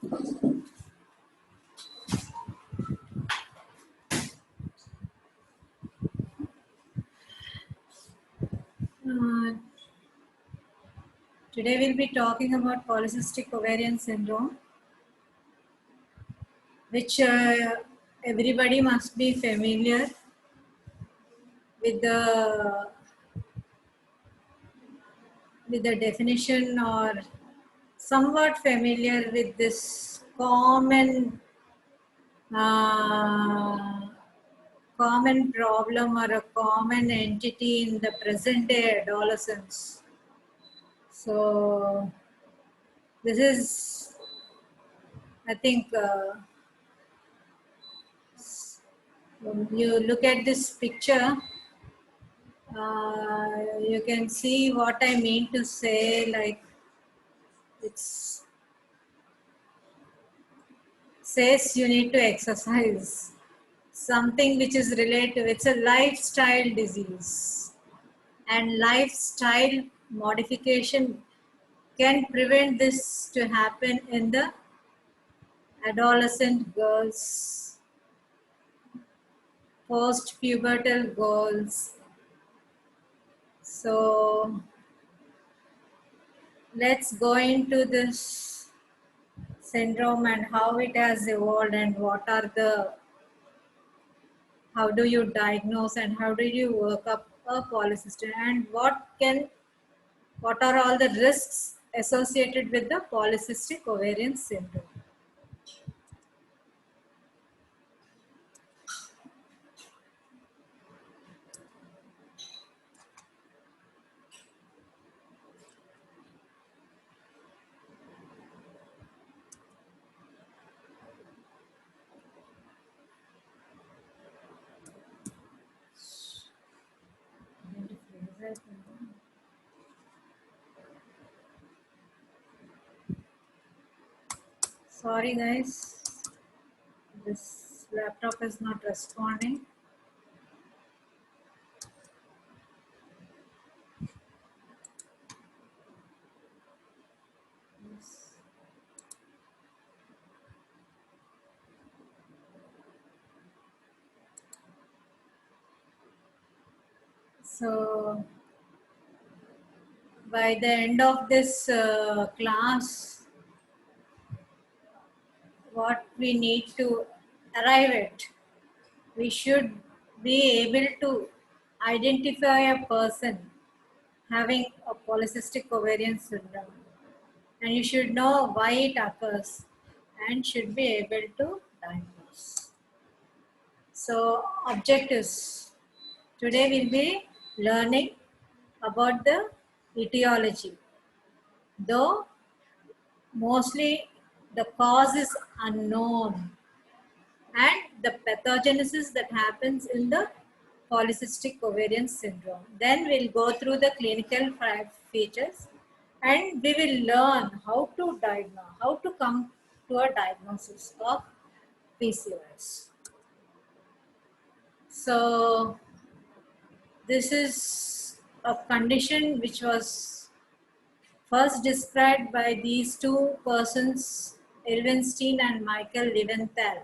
Uh, Today we'll be talking about polycystic ovarian syndrome, which everybody must be familiar with the definition, or somewhat familiar with this uh, common problem or a common entity in the present day adolescents. So this is, I think, when you look at this picture, you can see what I mean to say. Like, it's says you need to exercise, something which is related. It's a lifestyle disease, and lifestyle modification can prevent this to happen in the adolescent girls, post-pubertal girls. So let's go into this syndrome and how it has evolved, and how do you diagnose and how do you work up a polycystic, and what are all the risks associated with the polycystic ovarian syndrome. Sorry guys, this laptop is not responding. So by the end of this class, what we need to arrive at, we should be able to identify a person having a polycystic ovarian syndrome, and you should know why it occurs and should be able to diagnose. So objectives. Today we'll be learning about the etiology, though mostly the cause is unknown, and the pathogenesis that happens in the polycystic ovarian syndrome. Then we'll go through the clinical features, and we will learn how to diagnose, how to come to a diagnosis of PCOS. So this is a condition which was first described by these two persons, Elvenstein and Michael Leventhal.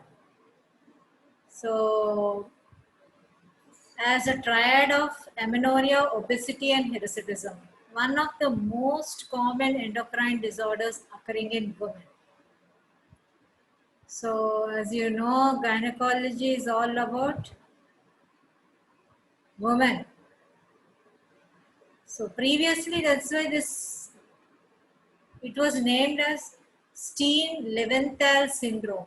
So as a triad of amenorrhea, obesity, and hirsutism, one of the most common endocrine disorders occurring in women. So, as you know, gynecology is all about women. So, previously, that's why it was named as Steen-Leventhal syndrome.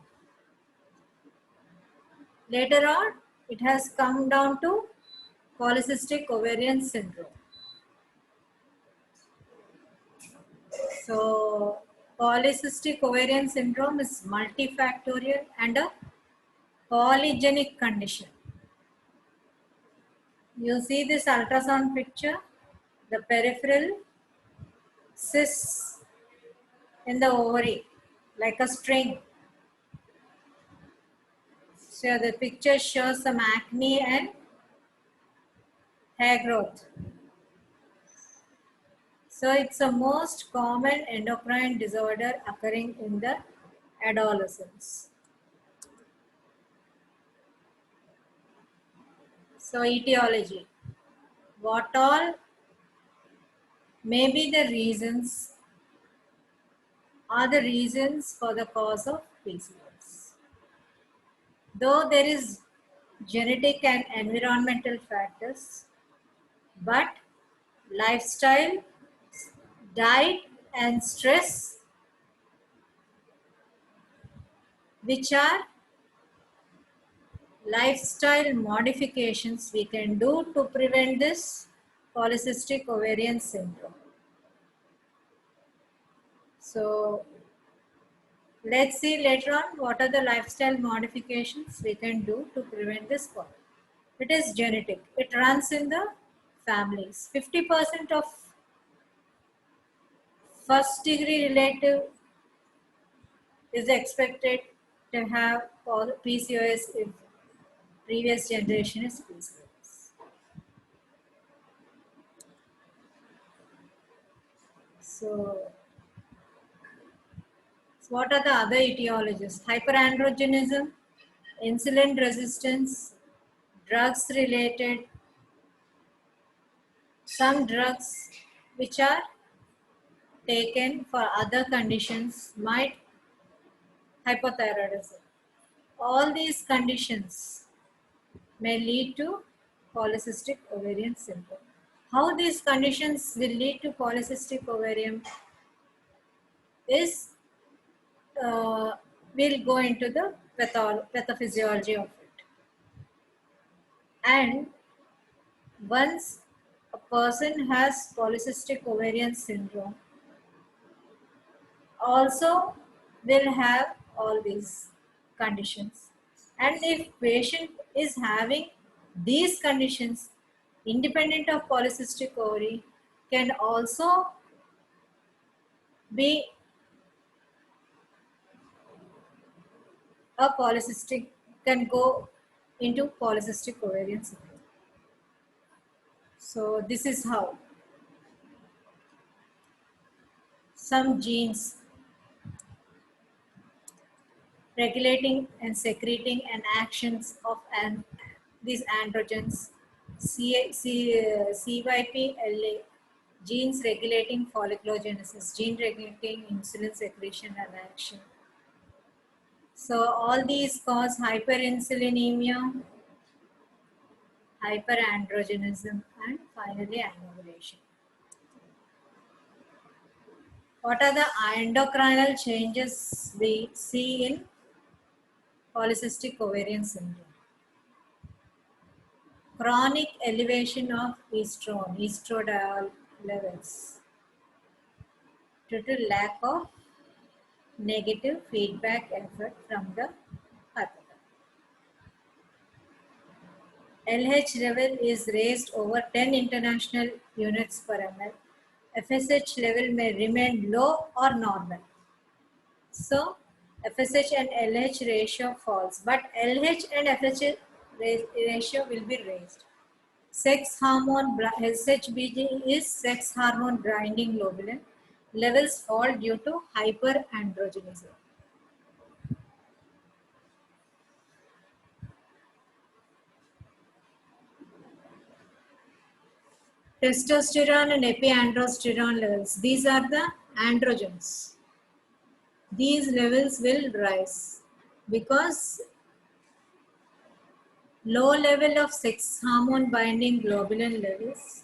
Later on, it has come down to polycystic ovarian syndrome. So, polycystic ovarian syndrome is multifactorial and a polygenic condition. You see this ultrasound picture, the peripheral cysts in the ovary, like a string. So the picture shows some acne and hair growth. So it's the most common endocrine disorder occurring in the adolescence. So etiology. What all may be the reasons are the reasons for the cause of PCOS. Though there is genetic and environmental factors, but lifestyle, diet and stress, which are lifestyle modifications we can do to prevent this polycystic ovarian syndrome. So let's see later on what are the lifestyle modifications we can do to prevent this problem. It is genetic. It runs in the families. 50% of first degree relative is expected to have PCOS if previous generation is PCOS. So what are the other etiologies? Hyperandrogenism, insulin resistance, drugs related, some drugs which are taken for other conditions might hypothyroidism. All these conditions may lead to polycystic ovarian syndrome. How these conditions will lead to polycystic ovarian is we'll go into the pathophysiology of it. And once a person has polycystic ovarian syndrome, also will have all these conditions. And if patient is having these conditions independent of polycystic ovary, can also be a polycystic, can go into polycystic ovarian syndrome. So this is how some genes regulating and secreting and actions of these androgens, CYP-LA, genes regulating folliculogenesis, gene regulating insulin secretion and action. So all these cause hyperinsulinemia, hyperandrogenism, and finally anovulation. What are the endocrinal changes we see in polycystic ovarian syndrome? Chronic elevation of estradiol levels due to lack of negative feedback effort from the hypothalamus. LH level is raised over 10 international units per ml. FSH level may remain low or normal. So FSH and LH ratio falls, but LH and FSH ratio will be raised. Sex hormone, SHBG is sex hormone binding globulin. Levels fall due to hyperandrogenism. Testosterone and epiandrosterone levels. These are the androgens. These levels will rise because low level of sex hormone binding globulin levels.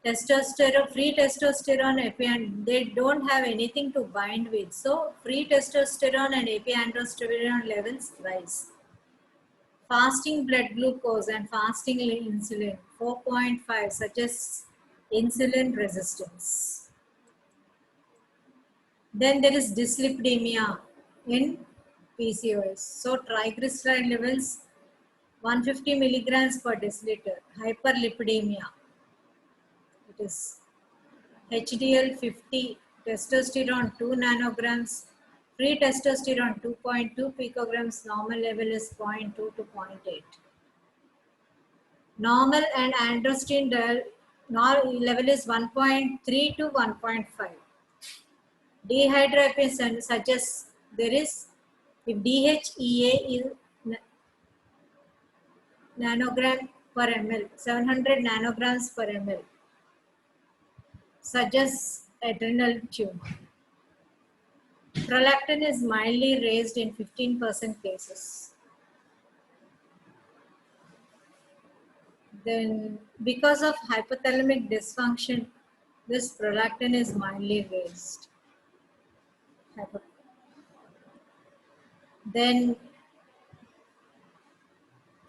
Testosterone, free testosterone, they don't have anything to bind with. So free testosterone and epiandrosterone levels rise. Fasting blood glucose and fasting insulin 4.5 suggests insulin resistance. Then there is dyslipidemia in PCOS. So triglyceride levels 150 milligrams per deciliter. Hyperlipidemia. It is HDL 50, testosterone 2 nanograms, free testosterone 2.2 picograms, normal level is 0.2 to 0.8. Normal and androstenedione level is 1.3 to 1.5. Dehydroepiandrosterone suggests there is, if DHEA is nanogram per ml, 700 nanograms per ml, suggests adrenal tumor. Prolactin is mildly raised in 15% cases. Then, because of hypothalamic dysfunction, this prolactin is mildly raised. Then,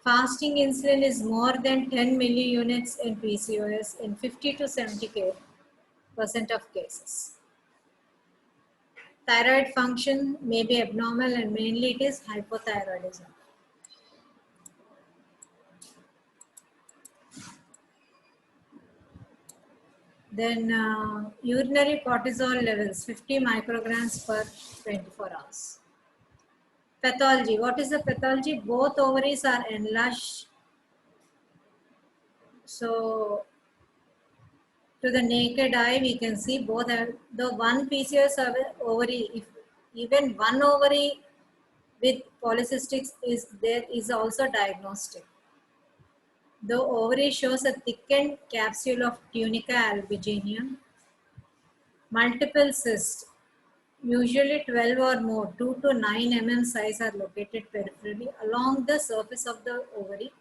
fasting insulin is more than 10 milliunits in PCOS in 50 to 70% of cases. Thyroid function may be abnormal and mainly it is hypothyroidism. Then urinary cortisol levels 50 micrograms per 24 hours. Pathology. What is the pathology? Both ovaries are enlarged. So to the naked eye, we can see both have the one PCOS ovary. If even one ovary with polycystic is there, is also diagnostic. The ovary shows a thickened capsule of tunica albuginea, multiple cysts, usually 12 or more, 2 to 9 mm size are located peripherally along the surface of the ovary,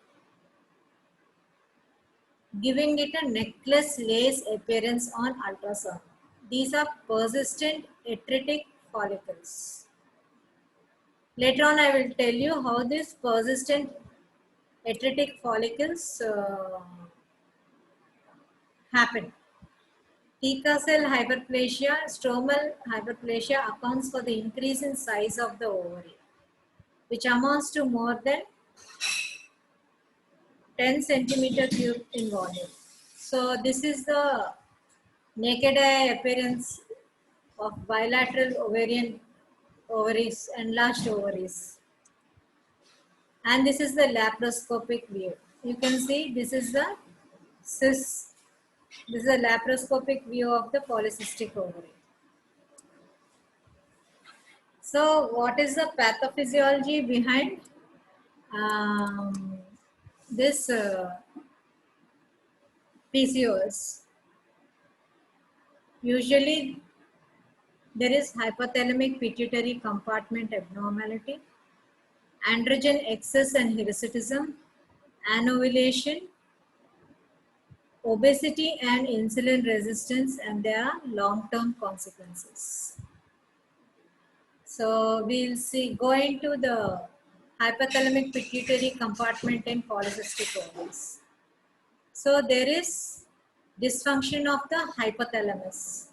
giving it a necklace lace appearance on ultrasound. These are persistent atretic follicles. Later on, I will tell you how these persistent atretic follicles happen. Theca cell hyperplasia, stromal hyperplasia accounts for the increase in size of the ovary, which amounts to more than 10 centimeter cube in volume. So this is the naked eye appearance of bilateral ovarian ovaries, enlarged ovaries. And this is the laparoscopic view. You can see this is the cyst. This is a laparoscopic view of the polycystic ovary. So what is the pathophysiology behind this PCOS? Usually there is hypothalamic pituitary compartment abnormality, androgen excess and hirsutism, anovulation, obesity and insulin resistance, and there are long-term consequences. So we'll see, go into the hypothalamic pituitary compartment in polycystic ovaries. So there is dysfunction of the hypothalamus.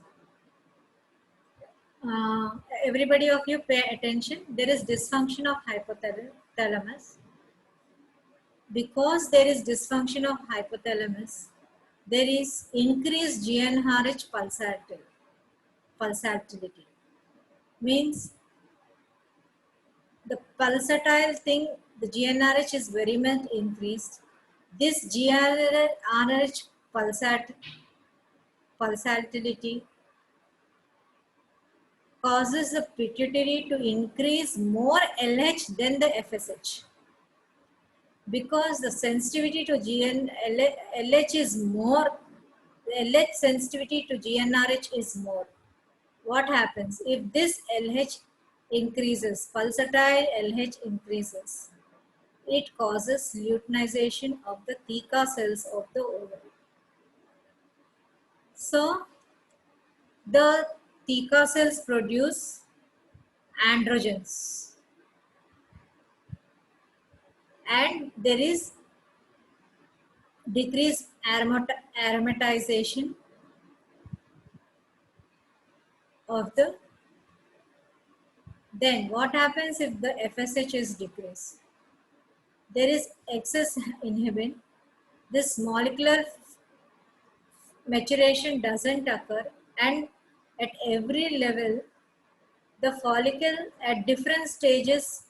Everybody of you pay attention. There is dysfunction of hypothalamus. Because there is dysfunction of hypothalamus, there is increased GnRH pulsatility. Means the pulsatile thing, the GnRH is very much increased. This GnRH pulsatility causes the pituitary to increase more LH than the FSH. Because the sensitivity to LH is more, LH sensitivity to GnRH is more. What happens if this LH increases, pulsatile LH increases? It causes luteinization of the theca cells of the ovary. So the theca cells produce androgens, and there is decreased aromatization of the. Then what happens if the FSH is decreased? There is excess inhibin. This molecular maturation doesn't occur, and at every level the follicle at different stages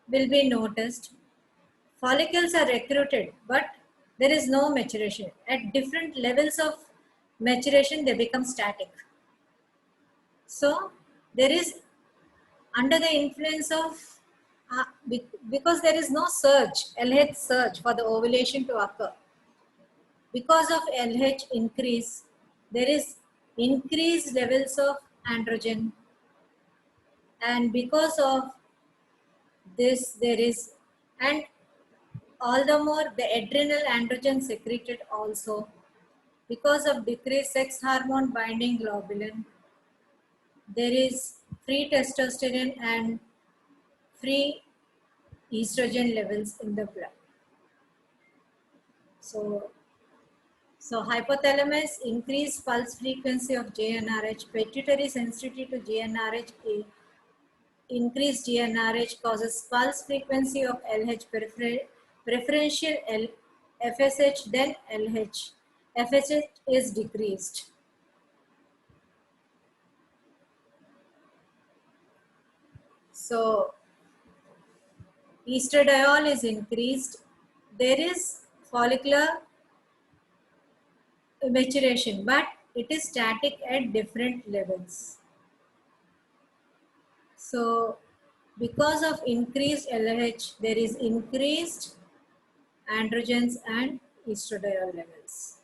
will be noticed. Follicles are recruited, but there is no maturation. At different levels of maturation, they become static. So there is under the influence of, because there is no surge, LH surge for the ovulation to occur. Because of LH increase, there is increased levels of androgen, and because of this there is, and all the more the adrenal androgen secreted also. Because of decreased sex hormone binding globulin, there is free testosterone and free estrogen levels in the blood. So hypothalamus increased pulse frequency of GnRH, pituitary sensitivity to GnRH, increased GnRH causes pulse frequency of LH, preferential FSH, then LH. FSH is decreased. So estradiol is increased. There is follicular maturation, but it is static at different levels. So because of increased LH, there is increased androgens and estradiol levels.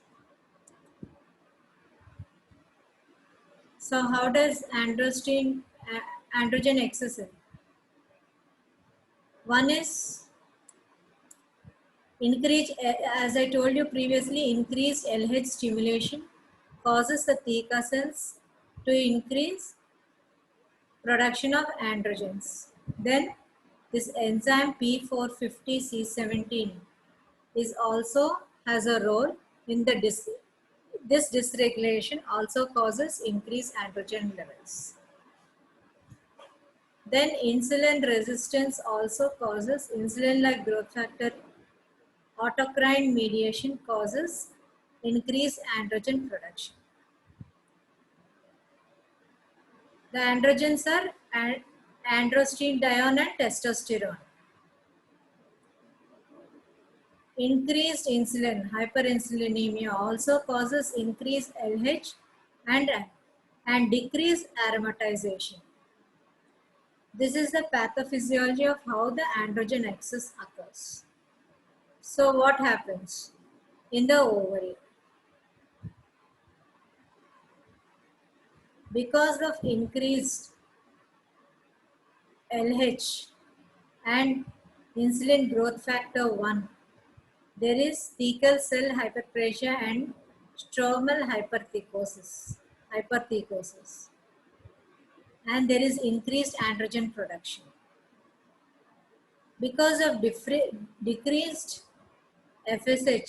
So how does androgen excess? One is increased, as I told you previously, increased LH stimulation causes the theca cells to increase production of androgens. Then this enzyme P450C17 is also has a role in the this dysregulation also causes increased androgen levels. Then insulin resistance also causes insulin-like growth factor autocrine mediation causes increased androgen production. The androgens are androstenedione and testosterone. Increased insulin, hyperinsulinemia also causes increased LH and decreased aromatization. This is the pathophysiology of how the androgen excess occurs. So what happens in the ovary? Because of increased LH and insulin growth factor 1, there is thecal cell hyperplasia and stromal hyperthecosis. And there is increased androgen production. Because of decreased FSH,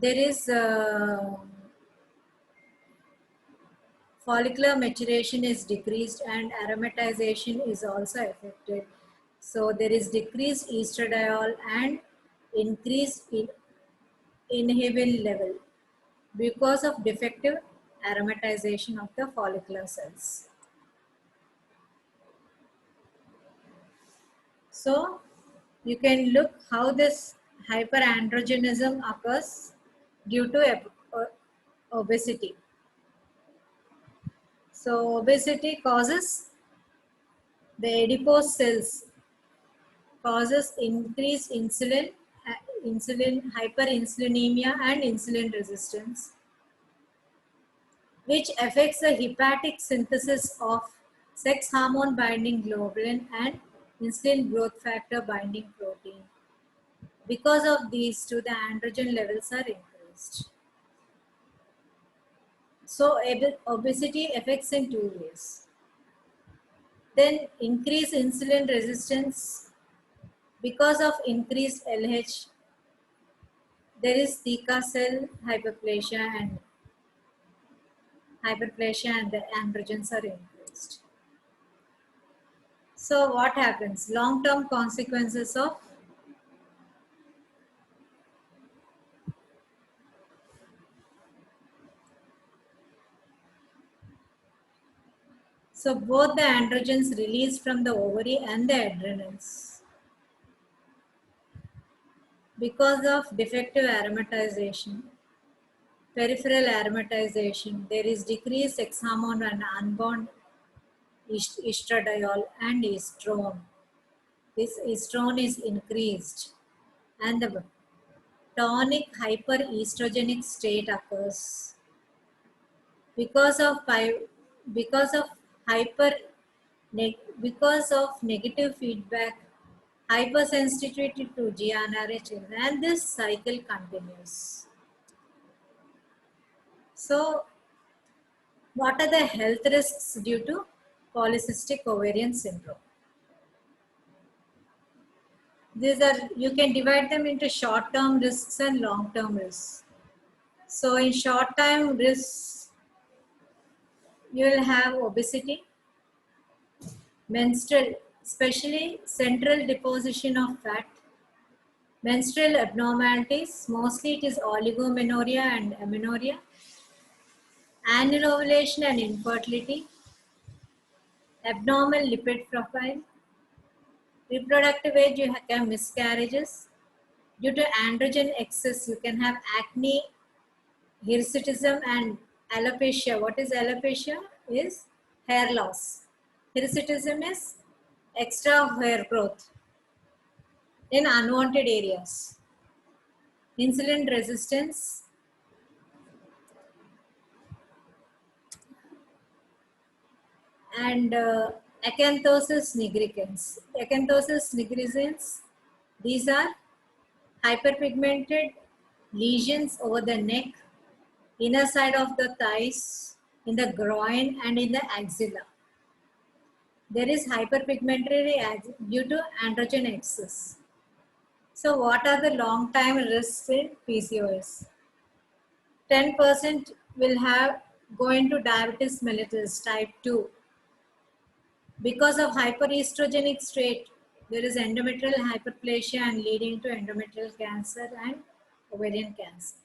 there is follicular maturation is decreased and aromatization is also affected. So there is decreased estradiol and increased inhibin level because of defective aromatization of the follicular cells. So you can look how this hyperandrogenism occurs due to obesity. So obesity causes the adipose cells, causes increased insulin, hyperinsulinemia and insulin resistance, which affects the hepatic synthesis of sex hormone binding globulin and insulin growth factor binding protein. Because of these two, the androgen levels are increased. So obesity affects in two ways. Then increased insulin resistance because of increased LH. There is theca cell hyperplasia and the androgens are increased. So what happens? Long-term consequences of so both the androgens released from the ovary and the adrenals because of defective aromatization. peripheral aromatization. There is decreased sex hormone and unbound estradiol and estrone. This estrone is increased, and the tonic hyperestrogenic state occurs because of because of hyper because of negative feedback, hypersensitivity to GnRH, and this cycle continues. So, what are the health risks due to polycystic ovarian syndrome? These are, you can divide them into short-term risks and long-term risks. So in short-term risks, you will have obesity, menstrual, especially central deposition of fat, menstrual abnormalities, mostly it is oligomenorrhea and amenorrhea, annual ovulation and infertility, abnormal lipid profile, reproductive age you have miscarriages, due to androgen excess you can have acne, hirsutism and alopecia. What is alopecia? Is hair loss. Hirsutism is extra hair growth in unwanted areas. Insulin resistance and acanthosis nigricans. Acanthosis nigricans, these are hyperpigmented lesions over the neck, inner side of the thighs, in the groin and in the axilla. There is hyperpigmentary due to androgen excess. So what are the long-term risks in PCOS? 10% will have go into diabetes mellitus type 2. Because of hyperestrogenic state, there is endometrial hyperplasia and leading to endometrial cancer and ovarian cancer.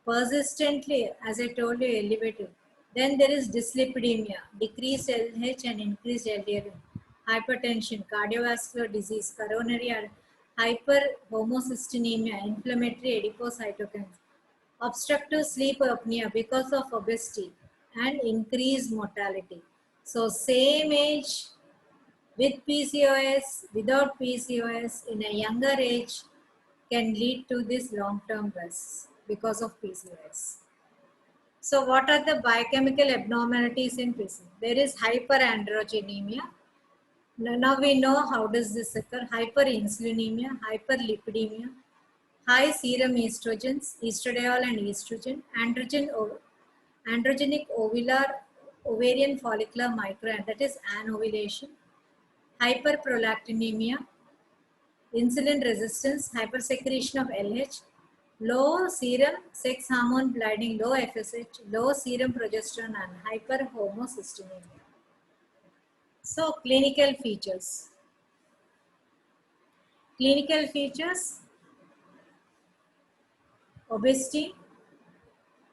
Persistently, as I told you, elevated. Then there is dyslipidemia, decreased LH and increased LDL, hypertension, cardiovascular disease, coronary hyperhomocystinemia, inflammatory adipocytokines, obstructive sleep apnea because of obesity, and increased mortality. So same age with PCOS, without PCOS, in a younger age can lead to this long-term risks because of PCOS. So what are the biochemical abnormalities in PCOS? There is hyperandrogenemia. Now we know how does this occur. Hyperinsulinemia, hyperlipidemia, high serum estrogens, estradiol and estrogen, androgenic ovarian follicular micro, that is anovulation, hyperprolactinemia, insulin resistance, hypersecretion of LH, low serum sex hormone bleeding, low FSH, low serum progesterone and hyperhomocystinemia. So clinical features. Clinical features, obesity,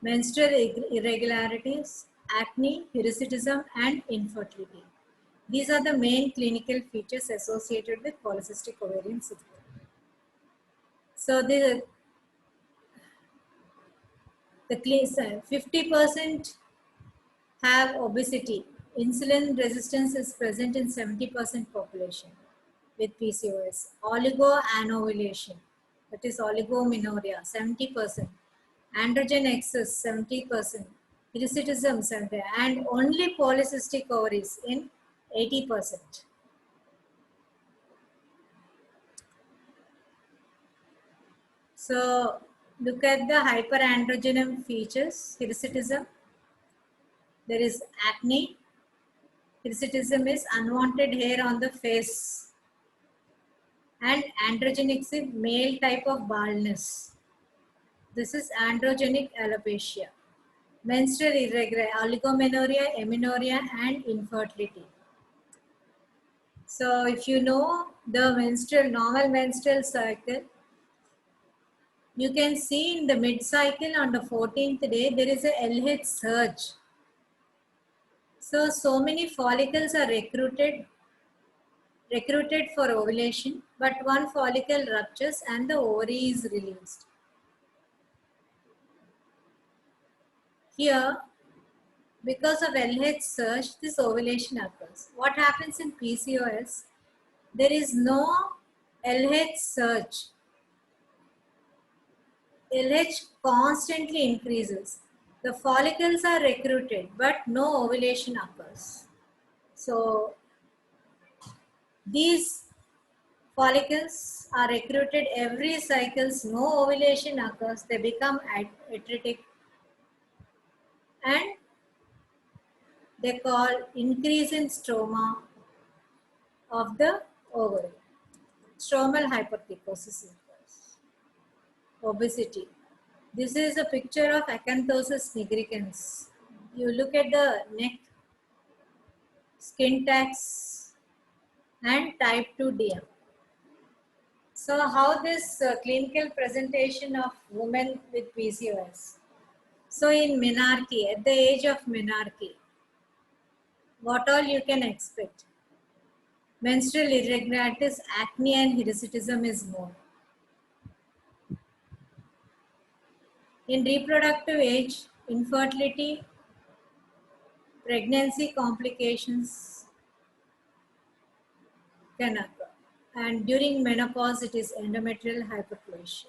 menstrual irregularities, acne, hirsutism and infertility. These are the main clinical features associated with polycystic ovarian syndrome. So the 50% have obesity. Insulin resistance is present in 70% population with PCOS. Oligoanovulation, that is oligomenorrhea, 70%. Androgen excess, 70%. Hirsutism, 70%. And only polycystic ovaries in 80%. So look at the hyperandrogenem features. Hirsutism, there is acne. Hirsutism is unwanted hair on the face. And androgenic is male type of baldness. This is androgenic alopecia. Menstrual irregular, oligomenorrhea, amenorrhea and infertility. So if you know the normal menstrual cycle, you can see in the mid-cycle on the 14th day, there is a LH surge. So many follicles are recruited for ovulation, but one follicle ruptures and the ovary is released. Here, because of LH surge, this ovulation occurs. What happens in PCOS? There is no LH surge. LH constantly increases. The follicles are recruited, but no ovulation occurs. So these follicles are recruited every cycles, no ovulation occurs, they become atretic, and they call increase in stroma of the ovary. Stromal hypertrichosis equals obesity. This is a picture of acanthosis nigricans. You look at the neck, skin tax, and type 2 DM. So how this clinical presentation of women with PCOS? So in menarche, at the age of menarche, what all you can expect? Menstrual irregularities, acne and hirsutism is more. In reproductive age, infertility, pregnancy complications can occur. And during menopause, it is endometrial hyperplasia.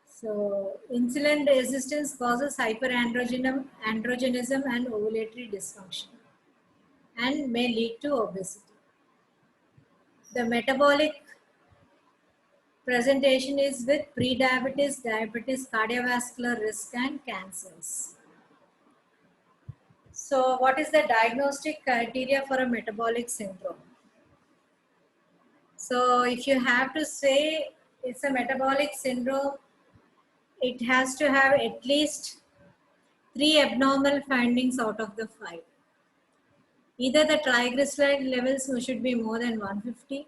So insulin resistance causes hyperandrogenism and ovulatory dysfunction and may lead to obesity. The metabolic presentation is with prediabetes, diabetes, cardiovascular risk and cancers. So what is the diagnostic criteria for a metabolic syndrome? So if you have to say it's a metabolic syndrome, it has to have at least 3 abnormal findings out of the 5. Either the triglyceride levels should be more than 150,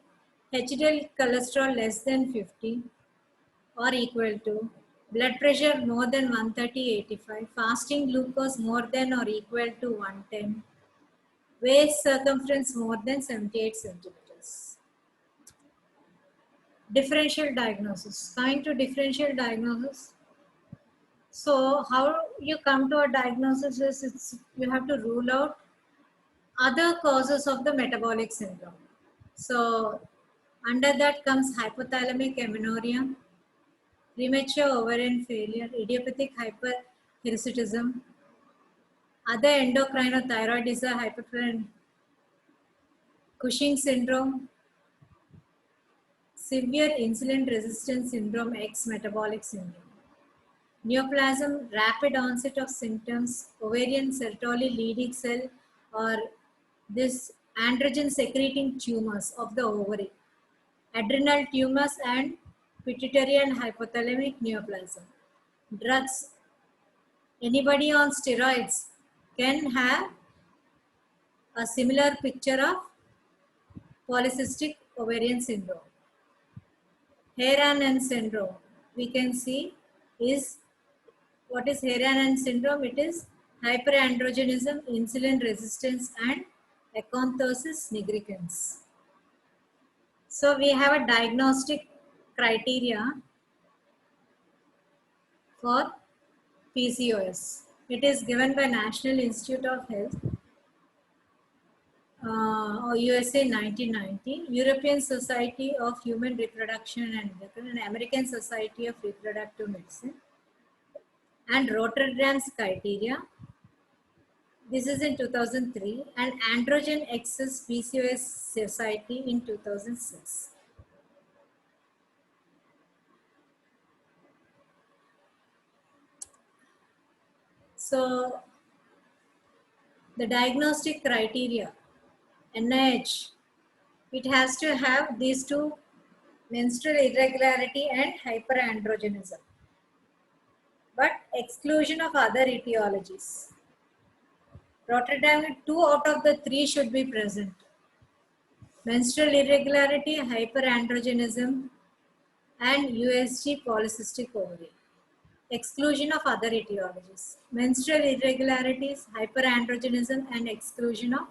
HDL cholesterol less than 50 or equal to, blood pressure more than 130/85, fasting glucose more than or equal to 110, waist circumference more than 78 centimeters. Differential diagnosis. Coming to differential diagnosis. So how you come to a diagnosis is you have to rule out other causes of the metabolic syndrome. So under that comes hypothalamic amenorrhea, premature ovarian failure, idiopathic hyperhirsutism, other endocrinothyroid hypertension, Cushing syndrome, severe insulin resistance syndrome, X metabolic syndrome. Neoplasm, rapid onset of symptoms, ovarian Sertoli Leydig cell or this androgen secreting tumors of the ovary, adrenal tumors and pituitary and hypothalamic neoplasm. Drugs, anybody on steroids can have a similar picture of polycystic ovarian syndrome. Heyran syndrome, we can see is, what is Heyran syndrome? It is hyperandrogenism, insulin resistance and acanthosis nigricans. So we have a diagnostic criteria for PCOS. It is given by National Institute of Health, USA 1990, European Society of Human Reproduction and Endocrine, and American Society of Reproductive Medicine, and Rotterdam's criteria. This is in 2003, and Androgen Excess PCOS Society in 2006. So the diagnostic criteria, NIH, it has to have these two: menstrual irregularity and hyperandrogenism, but exclusion of other etiologies. Rotterdam, 2 out of the 3 should be present: menstrual irregularity, hyperandrogenism, and USG polycystic ovary. Exclusion of other etiologies: menstrual irregularities, hyperandrogenism, and exclusion of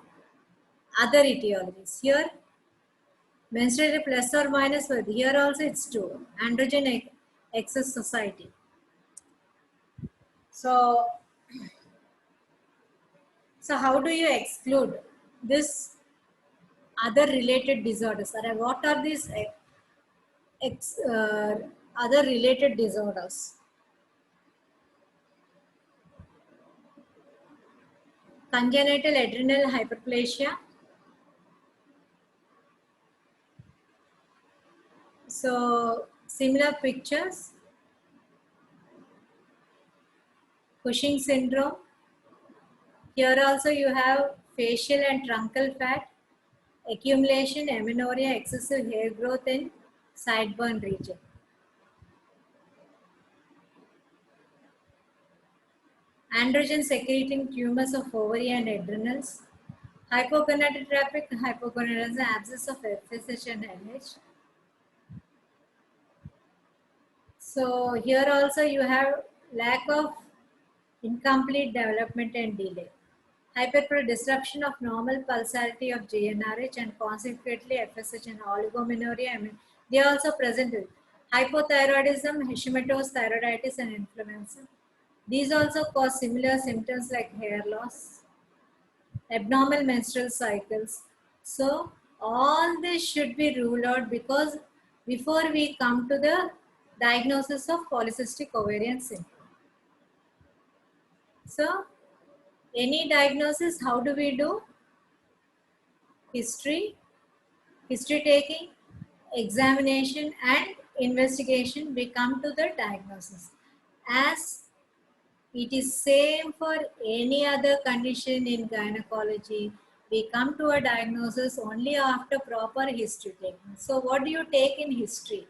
other etiologies. Here, menstrual plus or minus, but here also it's 2. Androgen excess society. So So how do you exclude this other related disorders? Or what are these other related disorders? Congenital adrenal hyperplasia. So similar pictures. Cushing syndrome. Here also you have facial and truncal fat, accumulation, amenorrhea, excessive hair growth in sideburn region. Androgen secreting tumors of ovary and adrenals. Hypogonadotropic hypogonadism, abscess of FSH and LH. So here also you have lack of incomplete development and delay. Disruption of normal pulsarity of GnRH and consequently FSH and oligomenorrhea. I mean, they are also present with hypothyroidism, Hashimoto's thyroiditis and inflammation. These also cause similar symptoms like hair loss, abnormal menstrual cycles. So all this should be ruled out because before we come to the diagnosis of polycystic ovarian syndrome. So any diagnosis, how do we do? History taking, examination and investigation, we come to the diagnosis. As it is same for any other condition in gynecology, we come to a diagnosis only after proper history taking. So what do you take in history?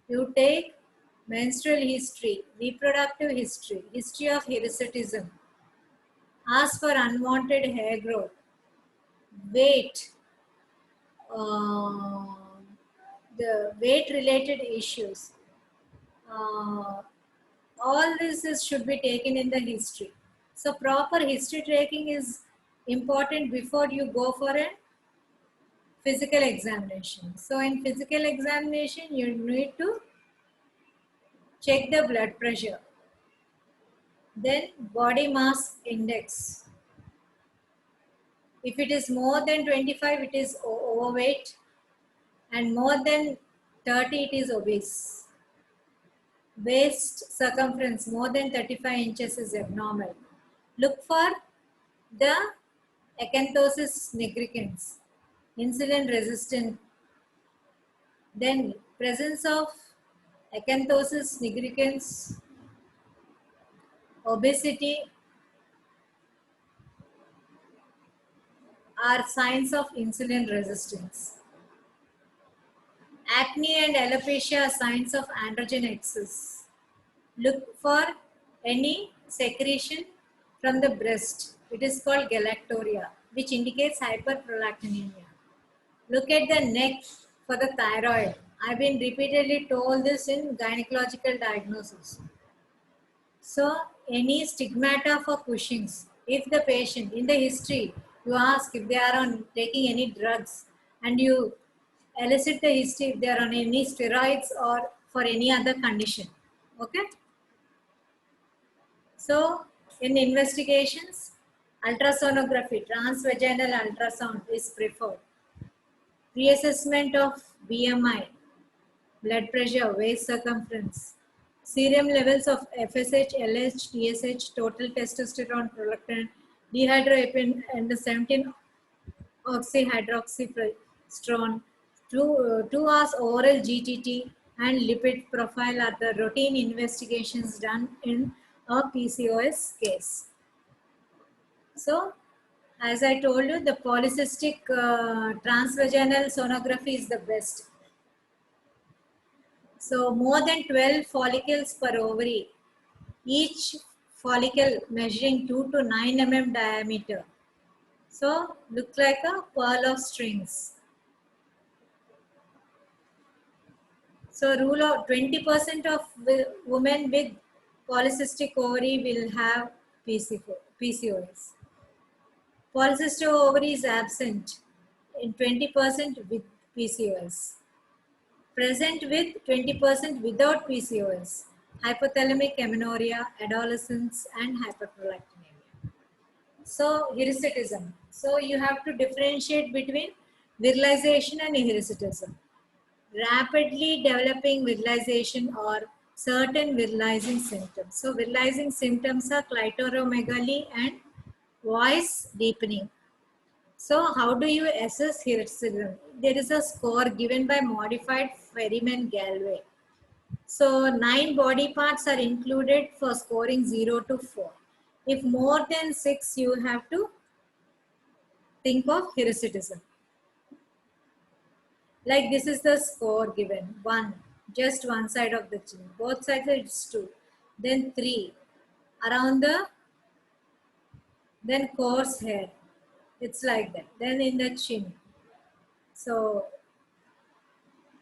You take menstrual history, reproductive history, history of hirsutism, ask for unwanted hair growth, weight, uh, the weight related issues. All this should be taken in the history. So proper history taking is important before you go for a physical examination. So in physical examination, you need to check the blood pressure, then body mass index. If it is more than 25, it is overweight, and more than 30, it is obese. Waist circumference more than 35 inches is abnormal. Look for the acanthosis nigricans, insulin resistant. Then presence of acanthosis nigricans, obesity are signs of insulin resistance. Acne and alopecia are signs of androgen excess. Look for any secretion from the breast. It is called galactorrhea, which indicates hyperprolactinemia. Look at the neck for the thyroid. I've been repeatedly told this in gynecological diagnosis. So, any stigmata for Cushing's, if the patient in the history, you ask if they are on taking any drugs and you elicit the history if they are on any steroids or for any other condition. Okay. So, in investigations, ultrasonography, transvaginal ultrasound is preferred. Reassessment of BMI, blood pressure, waist circumference, serum levels of FSH, LH, TSH, total testosterone, prolactin, dehydroepiandrosterone, and the 17 oxyhydroxyprogesterone, 2 hours oral GTT, and lipid profile are the routine investigations done in a PCOS case. So, as I told you, the polycystic transvaginal sonography is the best. So, more than 12 follicles per ovary, each follicle measuring 2 to 9 mm diameter. So, look like a pearl of strings. So, rule of 20% of women with polycystic ovary will have PCOS. Polycystic ovary is absent in 20% with PCOS. Present with 20% without PCOS. Hypothalamic amenorrhea, adolescence, and hyperprolactinemia. So hirsutism. So you have to differentiate between virilization and hirsutism. Rapidly developing virilization or certain virilizing symptoms. So virilizing symptoms are clitoromegaly and voice deepening. So how do you assess hirsutism? There is a score given by modified Ferryman-Galway. So 9 body parts are included for scoring 0 to 4. If more than 6, you have to think of hirsutism. Like this is the score given. 1, just one side of the chin. Both sides it's 2. Then 3, around the, then coarse hair. It's like that. Then in the chin. So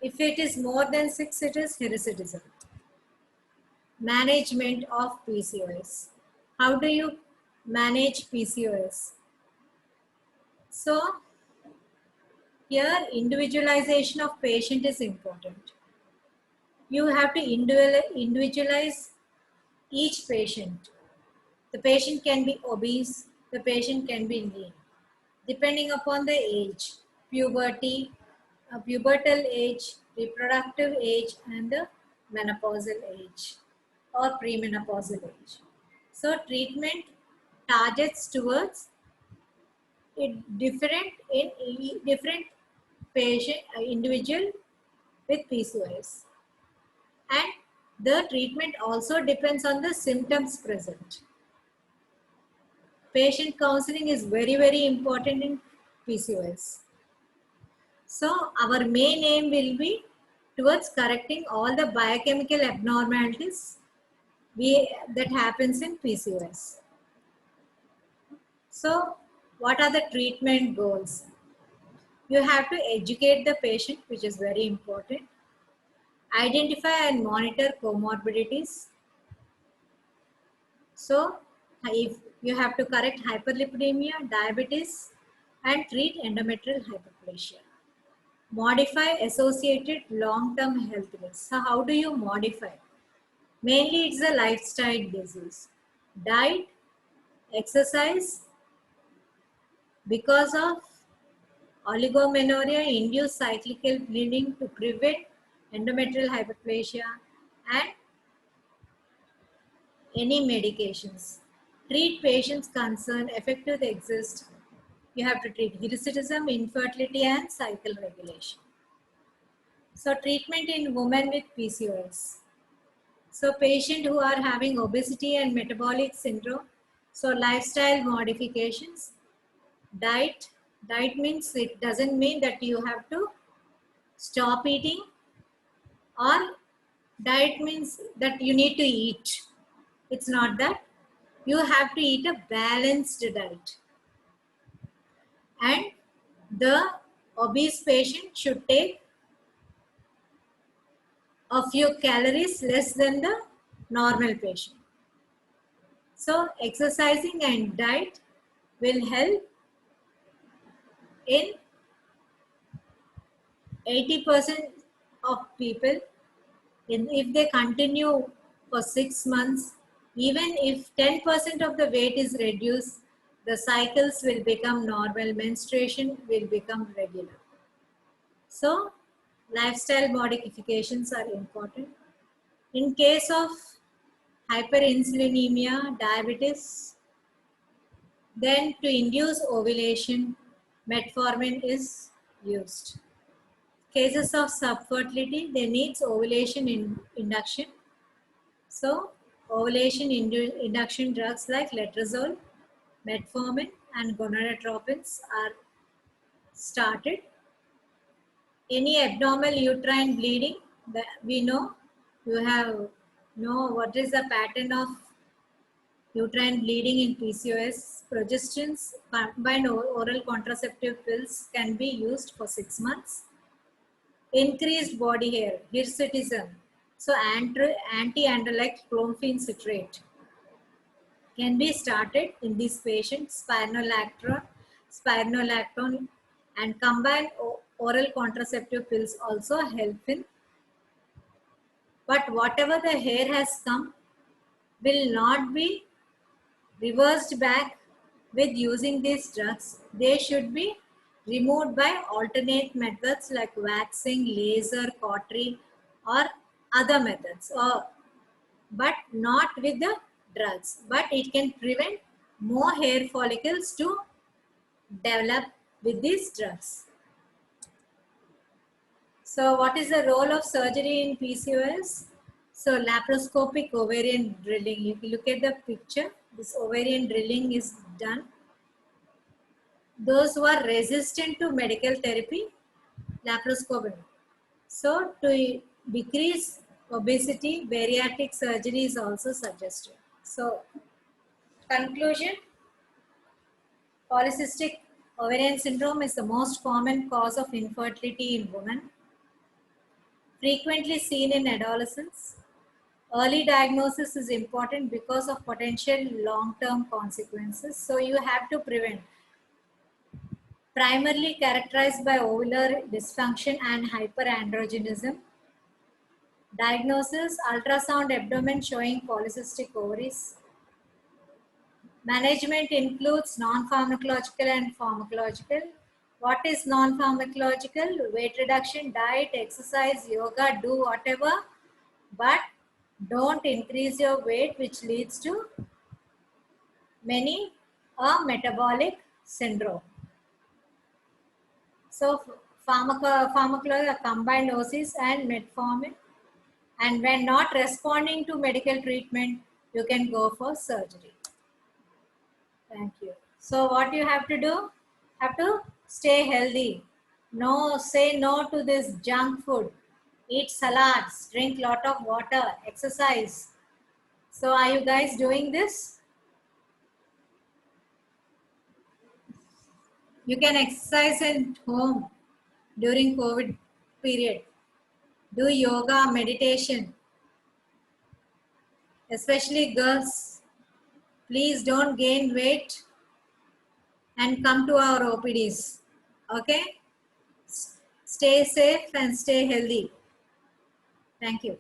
if it is more than 6, it is hirsutism. Management of PCOS. How do you manage PCOS? So here individualization of patient is important. You have to individualize each patient. The patient can be obese, the patient can be lean, depending upon the age, puberty, pubertal age, reproductive age, and the menopausal age or premenopausal age. So treatment targets towards it different in different patient individual with PCOS, and the treatment also depends on the symptoms present. Patient counseling is very important in PCOS. So our main aim will be towards correcting all the biochemical abnormalities that happens in PCOS. So what are the treatment goals? You have to educate the patient, which is very important. Identify and monitor comorbidities. So if you have to correct hyperlipidemia, diabetes, and treat endometrial hyperplasia. Modify associated long-term health risks. So how do you modify? Mainly it's a lifestyle disease. Diet, exercise, because of oligomenorrhea induced cyclical bleeding to prevent endometrial hyperplasia, and any medications. Treat patients concerned, effective exist. You have to treat hirsutism, infertility, and cycle regulation. So treatment in women with PCOS. So patient who are having obesity and metabolic syndrome. So lifestyle modifications. Diet. Diet means it doesn't mean that you have to stop eating, or diet means that you need to eat. It's not that. You have to eat a balanced diet. And the obese patient should take a few calories less than the normal patient. So exercising and diet will help in 80% of people. If they continue for 6 months, even if 10% of the weight is reduced, the cycles will become normal, menstruation will become regular. So lifestyle modifications are important. In case of hyperinsulinemia, diabetes, then to induce ovulation, metformin is used. Cases of subfertility, they needs ovulation induction. So ovulation induction drugs like letrozole, metformin, and gonadotropins are started. Any abnormal uterine bleeding, we know you have know what is the pattern of uterine bleeding in PCOS. Progestins, combined oral contraceptive pills can be used for 6 months. Increased body hair, hirsutism. So anti-androlyte clomiphene citrate can be started in these patients. Spironolactone, and combined oral contraceptive pills also help in. But whatever the hair has come will not be reversed back with using these drugs, they should be removed by alternate methods like waxing, laser, cautery, or other methods, or but not with the drugs. But it can prevent more hair follicles to develop with these drugs. So what is the role of surgery in PCOS? So laparoscopic ovarian drilling. If you look at the picture, this ovarian drilling is done. Those who are resistant to medical therapy, laparoscopy. So to decrease obesity, bariatric surgery is also suggested. So conclusion, polycystic ovarian syndrome is the most common cause of infertility in women, frequently seen in adolescents. Early diagnosis is important because of potential long-term consequences. So you have to prevent. Primarily characterized by ovular dysfunction and hyperandrogenism. Diagnosis, ultrasound abdomen showing polycystic ovaries. Management includes non-pharmacological and pharmacological. What is non-pharmacological? Weight reduction, diet, exercise, yoga, do whatever, but don't increase your weight, which leads to many a metabolic syndrome. So pharmacology are combined doses and metformin, and when not responding to medical treatment, you can go for surgery. Thank you. So what you have to do? Have to stay healthy. No, say no to this junk food. Eat salads, drink lot of water, exercise. So are you guys doing this? You can exercise at home during COVID period. Do yoga, meditation, especially girls. Please don't gain weight and come to our OPDs. Okay? Stay safe and stay healthy. Thank you.